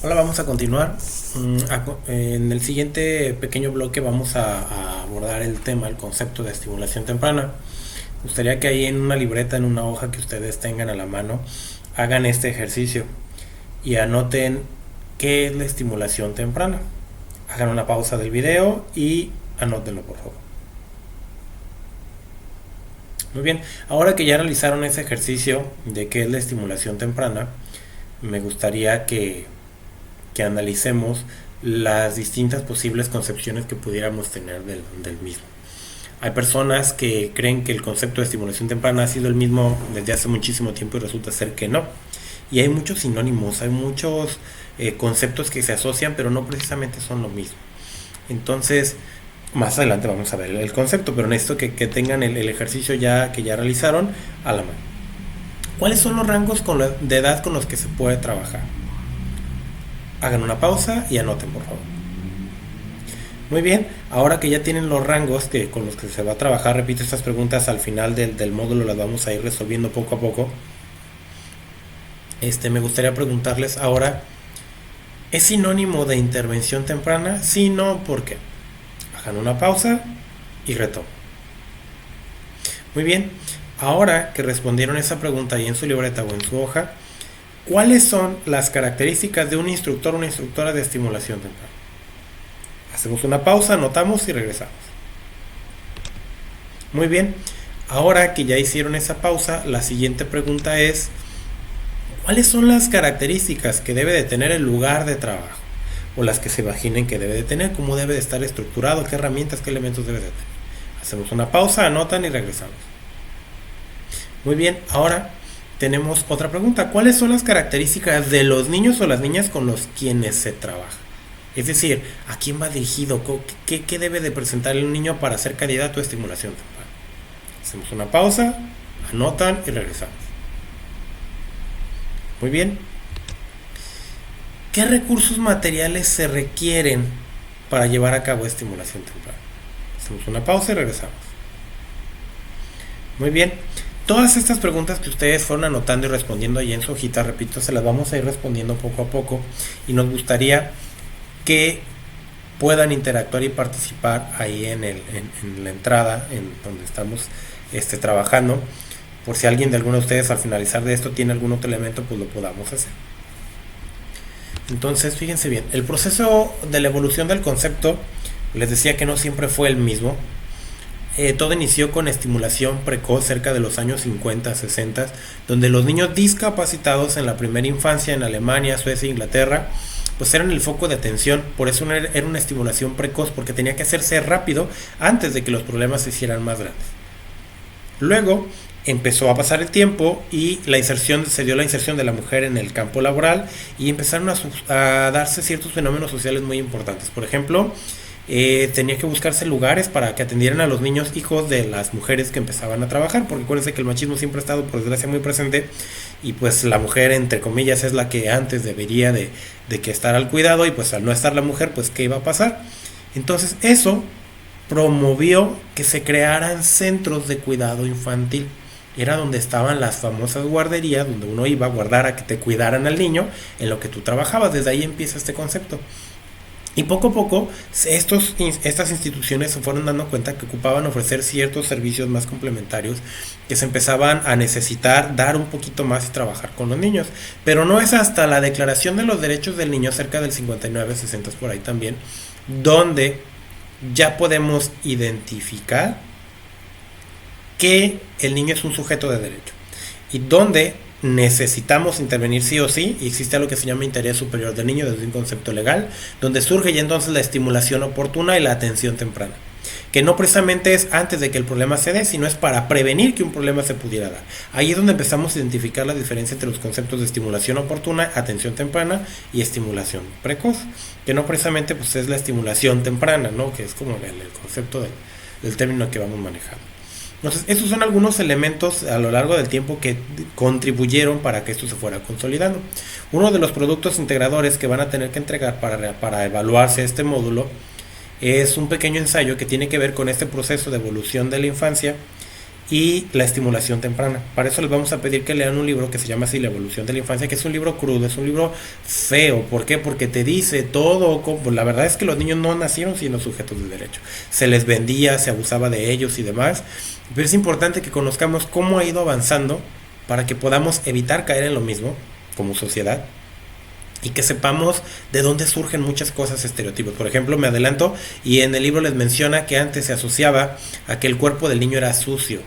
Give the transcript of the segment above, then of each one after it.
Hola, vamos a continuar. En el siguiente pequeño bloque vamos a abordar el tema, el concepto de estimulación temprana. Me gustaría que ahí en una libreta, en una hoja que ustedes tengan a la mano, hagan este ejercicio y anoten qué es la estimulación temprana. Hagan una pausa del video y anótenlo, por favor. Muy bien, ahora que ya realizaron ese ejercicio de qué es la estimulación temprana, me gustaría que analicemos las distintas posibles concepciones que pudiéramos tener del mismo. Hay personas que creen que el concepto de estimulación temprana ha sido el mismo desde hace muchísimo tiempo y resulta ser que no. Y hay muchos sinónimos, hay muchos conceptos que se asocian, pero no precisamente son lo mismo. Entonces, más adelante vamos a ver el concepto, pero necesito que tengan el ejercicio que ya realizaron a la mano. ¿Cuáles son los rangos de edad con los que se puede trabajar? Hagan una pausa y anoten, por favor. Muy bien, ahora que ya tienen los rangos con los que se va a trabajar, repito estas preguntas al final del módulo, las vamos a ir resolviendo poco a poco. Me gustaría preguntarles ahora, ¿es sinónimo de intervención temprana? Sí, no, ¿por qué? Hagan una pausa y retomen. Muy bien, ahora que respondieron esa pregunta ahí en su libreta o en su hoja, ¿cuáles son las características de un instructor o una instructora de estimulación temprana? Hacemos una pausa, anotamos y regresamos. Muy bien, ahora que ya hicieron esa pausa, la siguiente pregunta es, ¿cuáles son las características que debe de tener el lugar de trabajo? O las que se imaginen que debe de tener, cómo debe de estar estructurado, qué herramientas, qué elementos debe de tener. Hacemos una pausa, anotan y regresamos. Muy bien, ahora tenemos otra pregunta. ¿Cuáles son las características de los niños o las niñas con los quienes se trabaja? Es decir, ¿a quién va dirigido? ¿Qué debe de presentar un niño para ser candidato a estimulación temprana? Hacemos una pausa, anotan y regresamos. Muy bien. ¿Qué recursos materiales se requieren para llevar a cabo estimulación temprana? Hacemos una pausa y regresamos. Muy bien. Todas estas preguntas que ustedes fueron anotando y respondiendo ahí en su hojita, repito, se las vamos a ir respondiendo poco a poco y nos gustaría que puedan interactuar y participar ahí en la entrada, en donde estamos trabajando, por si alguien de alguno de ustedes al finalizar de esto tiene algún otro elemento, pues lo podamos hacer. Entonces, fíjense bien, el proceso de la evolución del concepto, les decía que no siempre fue el mismo. Todo inició con estimulación precoz cerca de los años 50, 60, donde los niños discapacitados en la primera infancia en Alemania, Suecia e Inglaterra, pues eran el foco de atención. Por eso era una estimulación precoz, porque tenía que hacerse rápido antes de que los problemas se hicieran más grandes. Luego empezó a pasar el tiempo y se dio la inserción de la mujer en el campo laboral y empezaron a darse ciertos fenómenos sociales muy importantes. Por ejemplo, tenía que buscarse lugares para que atendieran a los niños hijos de las mujeres que empezaban a trabajar, porque acuérdense que el machismo siempre ha estado, por desgracia, muy presente, y pues la mujer, entre comillas, es la que antes debería de que estar al cuidado, y pues al no estar la mujer, pues ¿qué iba a pasar? Entonces eso promovió que se crearan centros de cuidado infantil. Era donde estaban las famosas guarderías, donde uno iba a guardar a que te cuidaran al niño en lo que tú trabajabas. Desde ahí empieza este concepto. Y poco a poco estas instituciones se fueron dando cuenta que ocupaban ofrecer ciertos servicios más complementarios, que se empezaban a necesitar dar un poquito más y trabajar con los niños. Pero no es hasta la Declaración de los Derechos del Niño, cerca del 59, 60 por ahí también, donde ya podemos identificar que el niño es un sujeto de derecho y donde necesitamos intervenir sí o sí, y existe algo que se llama interés superior del niño desde un concepto legal, donde surge ya entonces la estimulación oportuna y la atención temprana, que no precisamente es antes de que el problema se dé, sino es para prevenir que un problema se pudiera dar. Ahí es donde empezamos a identificar la diferencia entre los conceptos de estimulación oportuna, atención temprana y estimulación precoz, que no precisamente pues es la estimulación temprana, ¿no? Que es como el concepto del término que vamos manejando. Entonces, estos son algunos elementos a lo largo del tiempo que contribuyeron para que esto se fuera consolidando. Uno de los productos integradores que van a tener que entregar para evaluarse este módulo es un pequeño ensayo que tiene que ver con este proceso de evolución de la infancia y la estimulación temprana. Para eso les vamos a pedir que lean un libro que se llama así, La evolución de la infancia, que es un libro crudo, es un libro feo. ¿Por qué? Porque te dice todo. La verdad es que los niños no nacieron siendo sujetos de derecho. Se les vendía, se abusaba de ellos y demás. Pero es importante que conozcamos cómo ha ido avanzando para que podamos evitar caer en lo mismo como sociedad y que sepamos de dónde surgen muchas cosas, estereotipos. Por ejemplo, me adelanto y en el libro les menciona que antes se asociaba a que el cuerpo del niño era sucio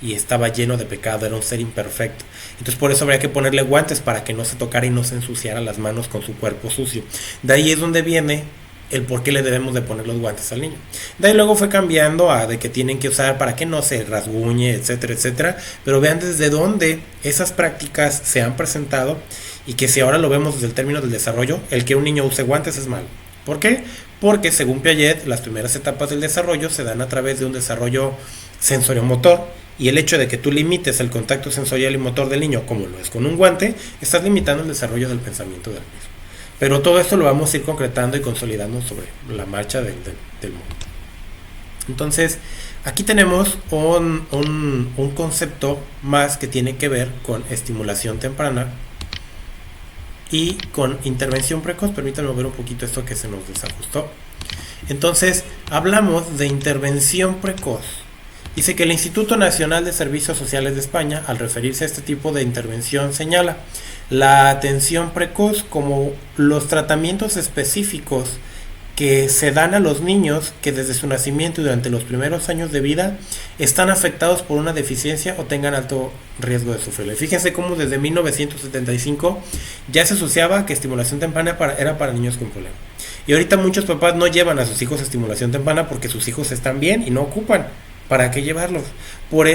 y estaba lleno de pecado, era un ser imperfecto. Entonces por eso habría que ponerle guantes para que no se tocara y no se ensuciara las manos con su cuerpo sucio. De ahí es donde viene el por qué le debemos de poner los guantes al niño. De ahí luego fue cambiando a de que tienen que usar para que no se rasguñe, etcétera, etcétera. Pero vean desde dónde esas prácticas se han presentado y que si ahora lo vemos desde el término del desarrollo, el que un niño use guantes es malo. ¿Por qué? Porque según Piaget, las primeras etapas del desarrollo se dan a través de un desarrollo sensoriomotor, y el hecho de que tú limites el contacto sensorial y motor del niño, como lo es con un guante, estás limitando el desarrollo del pensamiento del mismo. Pero todo esto lo vamos a ir concretando y consolidando sobre la marcha del mundo. Entonces, aquí tenemos un concepto más que tiene que ver con estimulación temprana y con intervención precoz. Permítanme ver un poquito esto que se nos desajustó. Entonces, hablamos de intervención precoz. Dice que el Instituto Nacional de Servicios Sociales de España, al referirse a este tipo de intervención, señala la atención precoz como los tratamientos específicos que se dan a los niños que desde su nacimiento y durante los primeros años de vida están afectados por una deficiencia o tengan alto riesgo de sufrirlo. Fíjense cómo desde 1975 ya se asociaba que estimulación temprana era para niños con problemas. Y ahorita muchos papás no llevan a sus hijos a estimulación temprana porque sus hijos están bien y no ocupan. ¿Para qué llevarlos? Por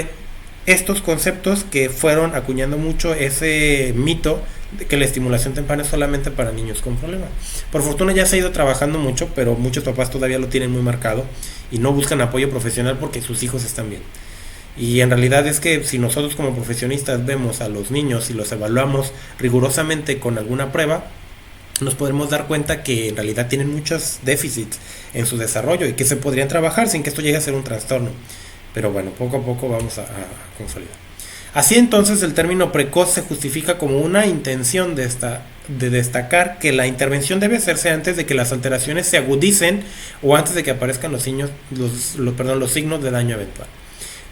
estos conceptos que fueron acuñando mucho ese mito de que la estimulación temprana es solamente para niños con problemas. Por fortuna ya se ha ido trabajando mucho, pero muchos papás todavía lo tienen muy marcado y no buscan apoyo profesional porque sus hijos están bien. Y en realidad es que si nosotros como profesionistas vemos a los niños y los evaluamos rigurosamente con alguna prueba, nos podremos dar cuenta que en realidad tienen muchos déficits en su desarrollo y que se podrían trabajar sin que esto llegue a ser un trastorno. Pero bueno, poco a poco vamos a consolidar. Así entonces el término precoz se justifica como una intención de destacar que la intervención debe hacerse antes de que las alteraciones se agudicen o antes de que aparezcan los signos de daño eventual.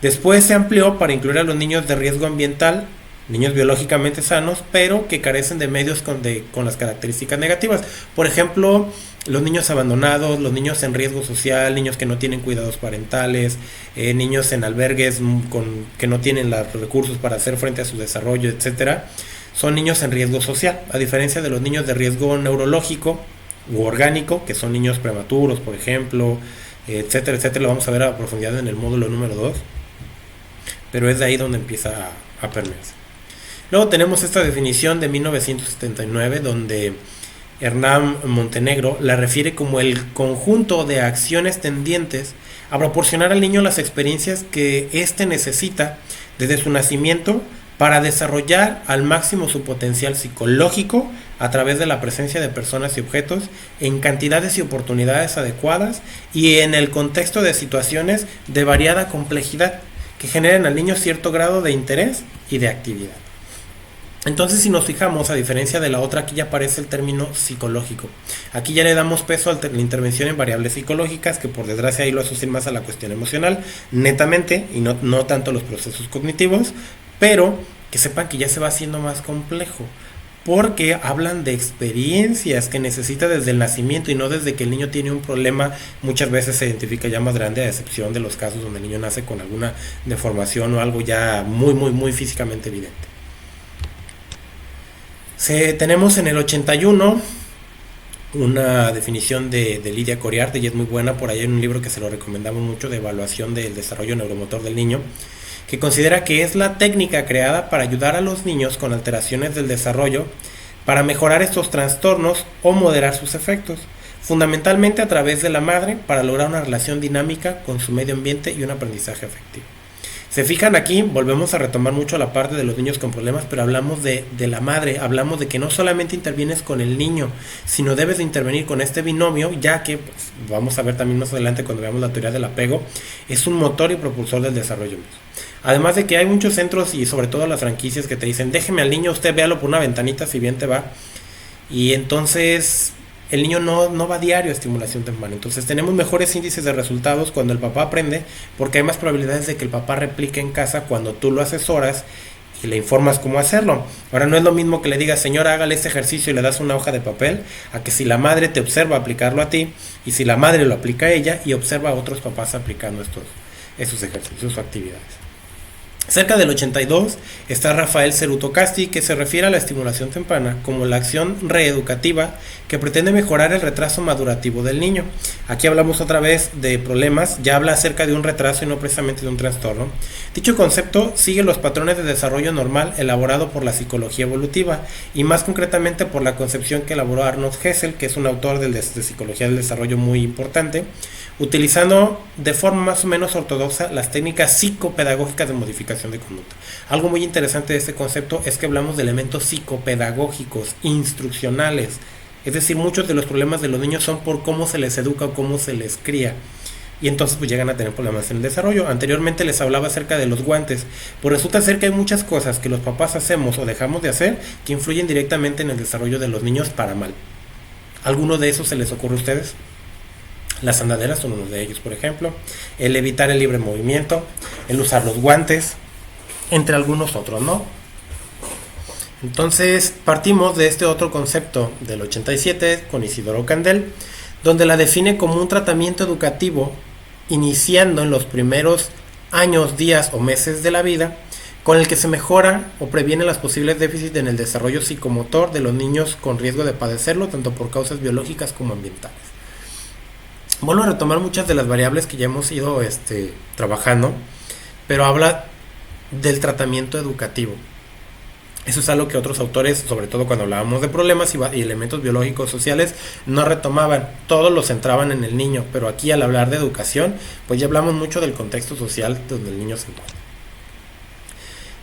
Después se amplió para incluir a los niños de riesgo ambiental, niños biológicamente sanos, pero que carecen de medios con las características negativas. Por ejemplo, los niños abandonados, los niños en riesgo social, niños que no tienen cuidados parentales, niños en albergues que no tienen los recursos para hacer frente a su desarrollo, etcétera, son niños en riesgo social, a diferencia de los niños de riesgo neurológico u orgánico, que son niños prematuros, por ejemplo, etcétera, etcétera. Lo vamos a ver a profundidad en el módulo número 2, pero es de ahí donde empieza a permearse. Luego tenemos esta definición de 1979, donde Hernán Montenegro la refiere como el conjunto de acciones tendientes a proporcionar al niño las experiencias que éste necesita desde su nacimiento para desarrollar al máximo su potencial psicológico a través de la presencia de personas y objetos en cantidades y oportunidades adecuadas y en el contexto de situaciones de variada complejidad que generen al niño cierto grado de interés y de actividad. Entonces, si nos fijamos, a diferencia de la otra, aquí ya aparece el término psicológico. Aquí ya le damos peso a la intervención en variables psicológicas, que por desgracia ahí lo asocian más a la cuestión emocional, netamente, y no tanto a los procesos cognitivos, pero que sepan que ya se va haciendo más complejo, porque hablan de experiencias que necesita desde el nacimiento y no desde que el niño tiene un problema. Muchas veces se identifica ya más grande, a excepción de los casos donde el niño nace con alguna deformación o algo ya muy físicamente evidente. Tenemos en el 81 una definición de Lidia Coriarte, y es muy buena. Por ahí en un libro que se lo recomendamos mucho, de evaluación del desarrollo neuromotor del niño, que considera que es la técnica creada para ayudar a los niños con alteraciones del desarrollo para mejorar estos trastornos o moderar sus efectos, fundamentalmente a través de la madre, para lograr una relación dinámica con su medio ambiente y un aprendizaje afectivo. Se fijan aquí, volvemos a retomar mucho la parte de los niños con problemas, pero hablamos de la madre, hablamos de que no solamente intervienes con el niño, sino debes de intervenir con este binomio, ya que, pues, vamos a ver también más adelante cuando veamos la teoría del apego, es un motor y propulsor del desarrollo mismo. Además de que hay muchos centros y sobre todo las franquicias que te dicen, déjeme al niño, usted véalo por una ventanita si bien te va. Y entonces el niño no va a diario a estimulación temprana. Entonces tenemos mejores índices de resultados cuando el papá aprende, porque hay más probabilidades de que el papá replique en casa cuando tú lo asesoras y le informas cómo hacerlo. Ahora no es lo mismo que le digas, señora, hágale este ejercicio y le das una hoja de papel, a que si la madre te observa aplicarlo a ti, y si la madre lo aplica a ella y observa a otros papás aplicando esos ejercicios o actividades. Cerca del 82 está Rafael Cerutocasti, que se refiere a la estimulación temprana como la acción reeducativa que pretende mejorar el retraso madurativo del niño. Aquí hablamos otra vez de problemas, ya habla acerca de un retraso y no precisamente de un trastorno. Dicho concepto sigue los patrones de desarrollo normal elaborado por la psicología evolutiva y más concretamente por la concepción que elaboró Arnold Hessel, que es un autor de psicología del desarrollo muy importante, utilizando de forma más o menos ortodoxa las técnicas psicopedagógicas de modificación de conducta. Algo muy interesante de este concepto es que hablamos de elementos psicopedagógicos, instruccionales, es decir, muchos de los problemas de los niños son por cómo se les educa o cómo se les cría. Y entonces pues llegan a tener problemas en el desarrollo. Anteriormente les hablaba acerca de los guantes, pues resulta ser que hay muchas cosas que los papás hacemos o dejamos de hacer que influyen directamente en el desarrollo de los niños para mal. ¿Alguno de esos se les ocurre a ustedes? Las andaderas son uno de ellos, por ejemplo, el evitar el libre movimiento, el usar los guantes, entre algunos otros, ¿no? Entonces partimos de este otro concepto del 87 con Isidoro Candel, donde la define como un tratamiento educativo iniciando en los primeros años, días o meses de la vida, con el que se mejora o previene las posibles déficits en el desarrollo psicomotor de los niños con riesgo de padecerlo, tanto por causas biológicas como ambientales. Vuelvo a retomar muchas de las variables que ya hemos ido trabajando, pero habla del tratamiento educativo. Eso es algo que otros autores, sobre todo cuando hablábamos de problemas y elementos biológicos sociales, no retomaban. Todos los centraban en el niño, pero aquí al hablar de educación, pues ya hablamos mucho del contexto social donde el niño se encuentra.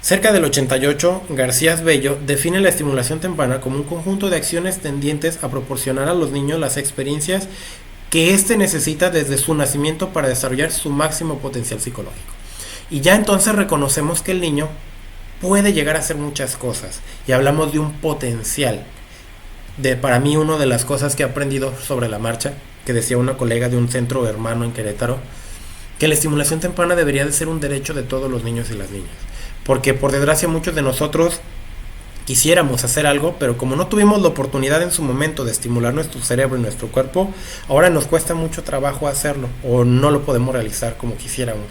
Cerca del 88, García Bello define la estimulación temprana como un conjunto de acciones tendientes a proporcionar a los niños las experiencias que éste necesita desde su nacimiento para desarrollar su máximo potencial psicológico. Y ya entonces reconocemos que el niño puede llegar a hacer muchas cosas y hablamos de un potencial. Para mí, una de las cosas que he aprendido sobre la marcha, que decía una colega de un centro hermano en Querétaro, que la estimulación temprana debería de ser un derecho de todos los niños y las niñas, porque por desgracia muchos de nosotros quisiéramos hacer algo, pero como no tuvimos la oportunidad en su momento de estimular nuestro cerebro y nuestro cuerpo, ahora nos cuesta mucho trabajo hacerlo o no lo podemos realizar como quisiéramos.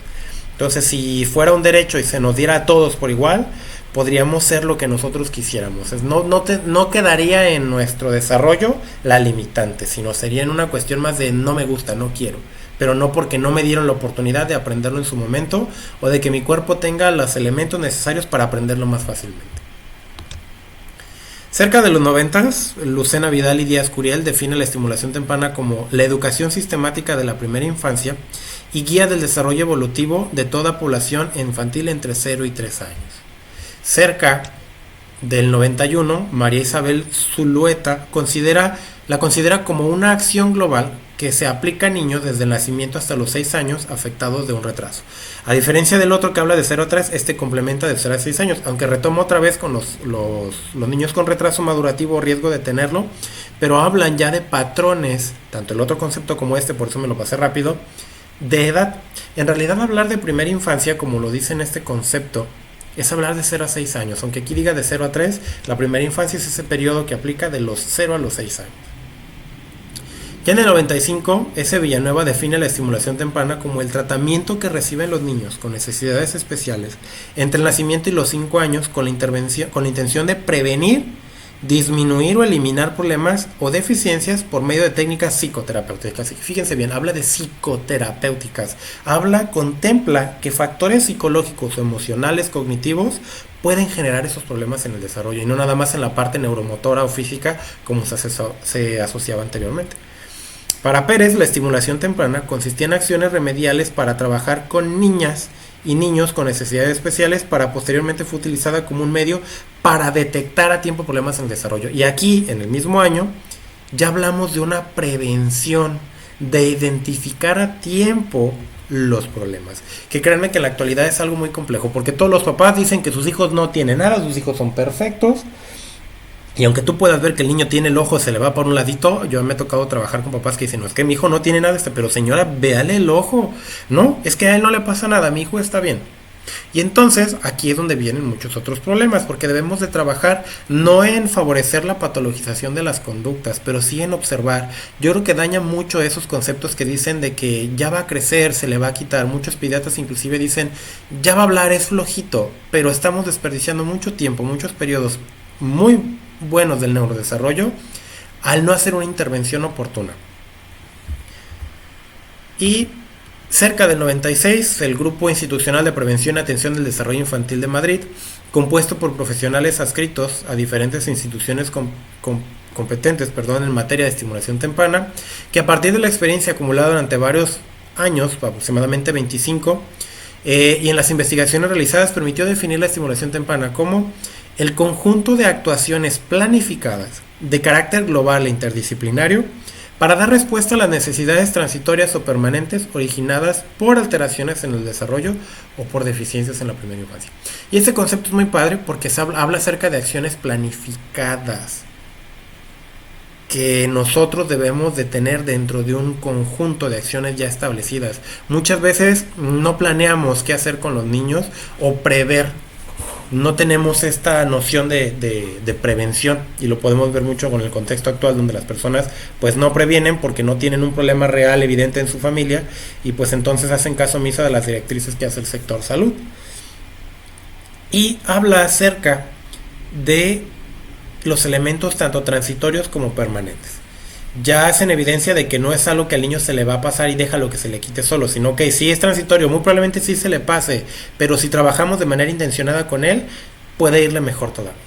Entonces, si fuera un derecho y se nos diera a todos por igual, podríamos ser lo que nosotros quisiéramos. No quedaría en nuestro desarrollo la limitante, sino sería en una cuestión más de no me gusta, no quiero, pero no porque no me dieron la oportunidad de aprenderlo en su momento o de que mi cuerpo tenga los elementos necesarios para aprenderlo más fácilmente. Cerca de los 90, Lucena Vidal y Díaz Curiel define la estimulación temprana como la educación sistemática de la primera infancia y guía del desarrollo evolutivo de toda población infantil entre 0 y 3 años. Cerca del 91, María Isabel Zulueta la considera como una acción global que se aplica a niños desde el nacimiento hasta los 6 años afectados de un retraso. A diferencia del otro que habla de 0 a 3, este complementa de 0 a 6 años, aunque retomo otra vez con los niños con retraso madurativo o riesgo de tenerlo, pero hablan ya de patrones, tanto el otro concepto como por eso me lo pasé rápido, de edad. En realidad hablar de primera infancia, como lo dice en este concepto, es hablar de 0 a 6 años, aunque aquí diga de 0 a 3, la primera infancia es ese periodo que aplica de los 0 a los 6 años. Ya en el 95, S. Villanueva define la estimulación temprana como el tratamiento que reciben los niños con necesidades especiales entre el nacimiento y los 5 años con la intención de prevenir, disminuir o eliminar problemas o deficiencias por medio de técnicas psicoterapéuticas. Fíjense bien, habla de psicoterapéuticas. Contempla que factores psicológicos o emocionales cognitivos pueden generar esos problemas en el desarrollo y no nada más en la parte neuromotora o física como se asociaba anteriormente. Para Pérez, la estimulación temprana consistía en acciones remediales para trabajar con niñas y niños con necesidades especiales, para posteriormente fue utilizada como un medio para detectar a tiempo problemas en el desarrollo. Y aquí, en el mismo año, ya hablamos de una prevención de identificar a tiempo los problemas. Que créanme que en la actualidad es algo muy complejo, porque todos los papás dicen que sus hijos no tienen nada, sus hijos son perfectos. Y aunque tú puedas ver que el niño tiene el ojo, se le va por un ladito, yo me he tocado trabajar con papás que dicen, no, es que mi hijo no tiene nada, pero señora, véale el ojo. No, es que a él no le pasa nada, mi hijo está bien. Y entonces aquí es donde vienen muchos otros problemas, porque debemos de trabajar no en favorecer la patologización de las conductas, pero sí en observar. Yo creo que daña mucho esos conceptos que dicen de que ya va a crecer, se le va a quitar. Muchos pediatras inclusive dicen, ya va a hablar, es flojito, pero estamos desperdiciando mucho tiempo, muchos periodos muy buenos del neurodesarrollo al no hacer una intervención oportuna. Y cerca del 96, el Grupo Institucional de Prevención y Atención del Desarrollo Infantil de Madrid, compuesto por profesionales adscritos a diferentes instituciones competentes en materia de estimulación temprana, que a partir de la experiencia acumulada durante varios años, aproximadamente 25, y en las investigaciones realizadas, permitió definir la estimulación temprana como el conjunto de actuaciones planificadas de carácter global e interdisciplinario para dar respuesta a las necesidades transitorias o permanentes originadas por alteraciones en el desarrollo o por deficiencias en la primera infancia. Y este concepto es muy padre porque habla acerca de acciones planificadas que nosotros debemos de tener dentro de un conjunto de acciones ya establecidas. Muchas veces no planeamos qué hacer con los niños o prever. No tenemos esta noción de prevención, y lo podemos ver mucho con el contexto actual, donde las personas pues no previenen porque no tienen un problema real evidente en su familia, y pues entonces hacen caso omiso de las directrices que hace el sector salud. Y habla acerca de los elementos tanto transitorios como permanentes. Ya hacen evidencia de que no es algo que al niño se le va a pasar y déjalo que se le quite solo, sino que si es transitorio, muy probablemente sí se le pase, pero si trabajamos de manera intencionada con él, puede irle mejor todavía.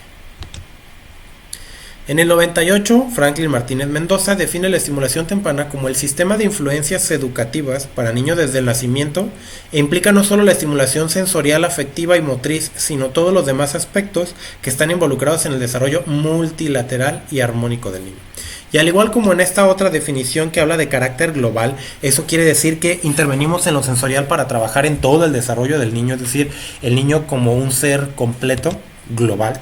En el 98, Franklin Martínez Mendoza define la estimulación temprana como el sistema de influencias educativas para niños desde el nacimiento, e implica no solo la estimulación sensorial, afectiva y motriz, sino todos los demás aspectos que están involucrados en el desarrollo multilateral y armónico del niño. Y al igual como en esta otra definición que habla de carácter global, eso quiere decir que intervenimos en lo sensorial para trabajar en todo el desarrollo del niño, es decir, el niño como un ser completo, global,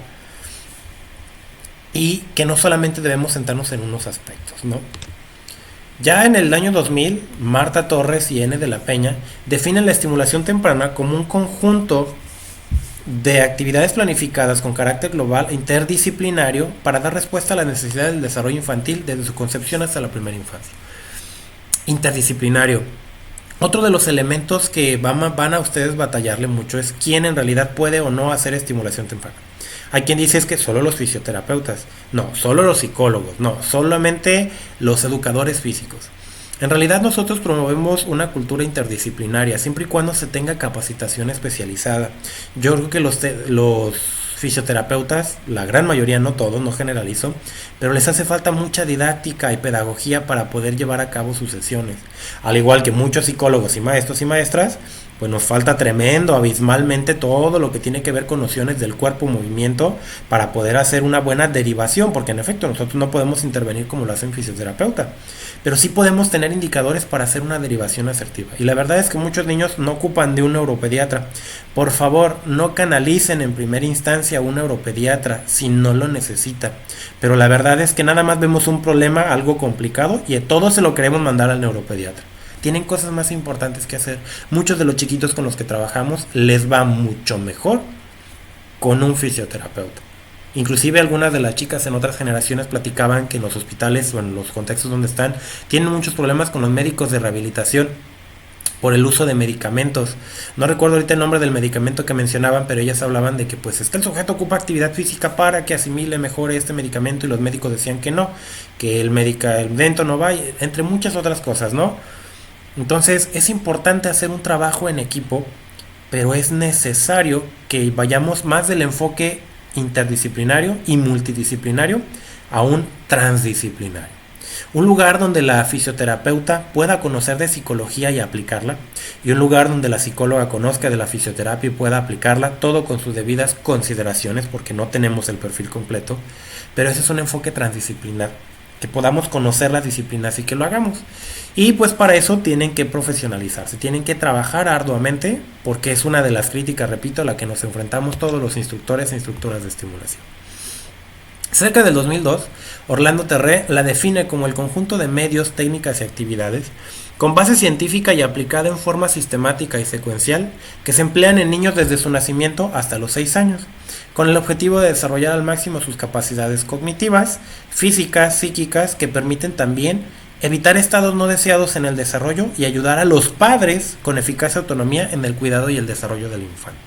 y que no solamente debemos centrarnos en unos aspectos, ¿no? Ya en el año 2000, Marta Torres y N. de la Peña definen la estimulación temprana como un conjunto de actividades planificadas con carácter global e interdisciplinario para dar respuesta a las necesidades del desarrollo infantil desde su concepción hasta la primera infancia. Interdisciplinario. Otro de los elementos que van a ustedes batallarle mucho es quién en realidad puede o no hacer estimulación temprana. Hay quien dice es que solo los fisioterapeutas, no, solo los psicólogos, no, solamente los educadores físicos. En realidad nosotros promovemos una cultura interdisciplinaria, siempre y cuando se tenga capacitación especializada. Yo creo que los fisioterapeutas, la gran mayoría, no todos, no generalizo, pero les hace falta mucha didáctica y pedagogía para poder llevar a cabo sus sesiones. Al igual que muchos psicólogos y maestros y maestras, pues nos falta tremendo, abismalmente todo lo que tiene que ver con nociones del cuerpo, movimiento, para poder hacer una buena derivación, porque en efecto nosotros no podemos intervenir como lo hace un fisioterapeuta, pero sí podemos tener indicadores para hacer una derivación asertiva. Y la verdad es que muchos niños no ocupan de un neuropediatra. Por favor, no canalicen en primera instancia a un neuropediatra si no lo necesita. Pero la verdad es que nada más vemos un problema, algo complicado, y a todos se lo queremos mandar al neuropediatra. Tienen cosas más importantes que hacer. Muchos de los chiquitos con los que trabajamos les va mucho mejor con un fisioterapeuta. Inclusive algunas de las chicas en otras generaciones platicaban que en los hospitales o en los contextos donde están tienen muchos problemas con los médicos de rehabilitación por el uso de medicamentos. No recuerdo ahorita el nombre del medicamento que mencionaban, pero ellas hablaban de que pues el sujeto ocupa actividad física para que asimile mejor este medicamento, y los médicos decían que no, que el medicamento no va, entre muchas otras cosas, ¿no? Entonces es importante hacer un trabajo en equipo, pero es necesario que vayamos más del enfoque interdisciplinario y multidisciplinario a un transdisciplinario. Un lugar donde la fisioterapeuta pueda conocer de psicología y aplicarla, y un lugar donde la psicóloga conozca de la fisioterapia y pueda aplicarla, todo con sus debidas consideraciones, porque no tenemos el perfil completo, pero ese es un enfoque transdisciplinar. que podamos conocer las disciplinas y que lo hagamos. Y pues para eso tienen que profesionalizarse, tienen que trabajar arduamente, porque es una de las críticas, repito, a la que nos enfrentamos todos los instructores e instructoras de estimulación. Cerca del 2002, Orlando Terré la define como el conjunto de medios, técnicas y actividades con base científica y aplicada en forma sistemática y secuencial que se emplean en niños desde su nacimiento hasta los 6 años, con el objetivo de desarrollar al máximo sus capacidades cognitivas, físicas, psíquicas, que permiten también evitar estados no deseados en el desarrollo y ayudar a los padres con eficaz autonomía en el cuidado y el desarrollo del infante.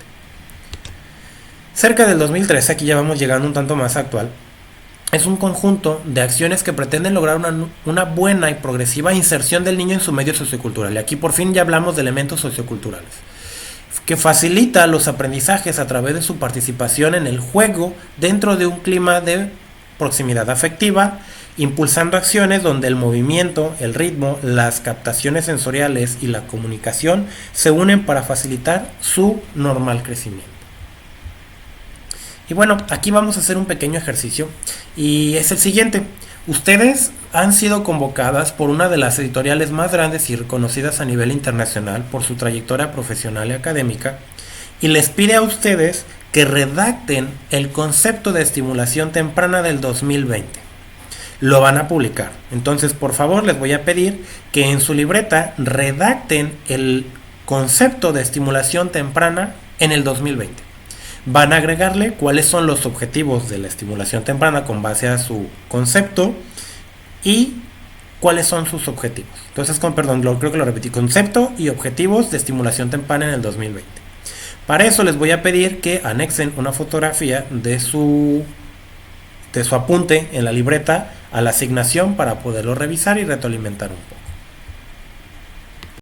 Cerca del 2013, aquí ya vamos llegando un tanto más actual, es un conjunto de acciones que pretenden lograr una buena y progresiva inserción del niño en su medio sociocultural. Y aquí por fin ya hablamos de elementos socioculturales, que facilita los aprendizajes a través de su participación en el juego dentro de un clima de proximidad afectiva, impulsando acciones donde el movimiento, el ritmo, las captaciones sensoriales y la comunicación se unen para facilitar su normal crecimiento. Y bueno, aquí vamos a hacer un pequeño ejercicio y es el siguiente. Ustedes han sido convocadas por una de las editoriales más grandes y reconocidas a nivel internacional por su trayectoria profesional y académica y les pide a ustedes que redacten el concepto de estimulación temprana del 2020. Lo van a publicar. Entonces, por favor, les voy a pedir que en su libreta redacten el concepto de estimulación temprana en el 2020. Van a agregarle cuáles son los objetivos de la estimulación temprana con base a su concepto y cuáles son sus objetivos. Entonces, creo que lo repetí, concepto y objetivos de estimulación temprana en el 2020. Para eso les voy a pedir que anexen una fotografía de su apunte en la libreta a la asignación para poderlo revisar y retroalimentar un poco.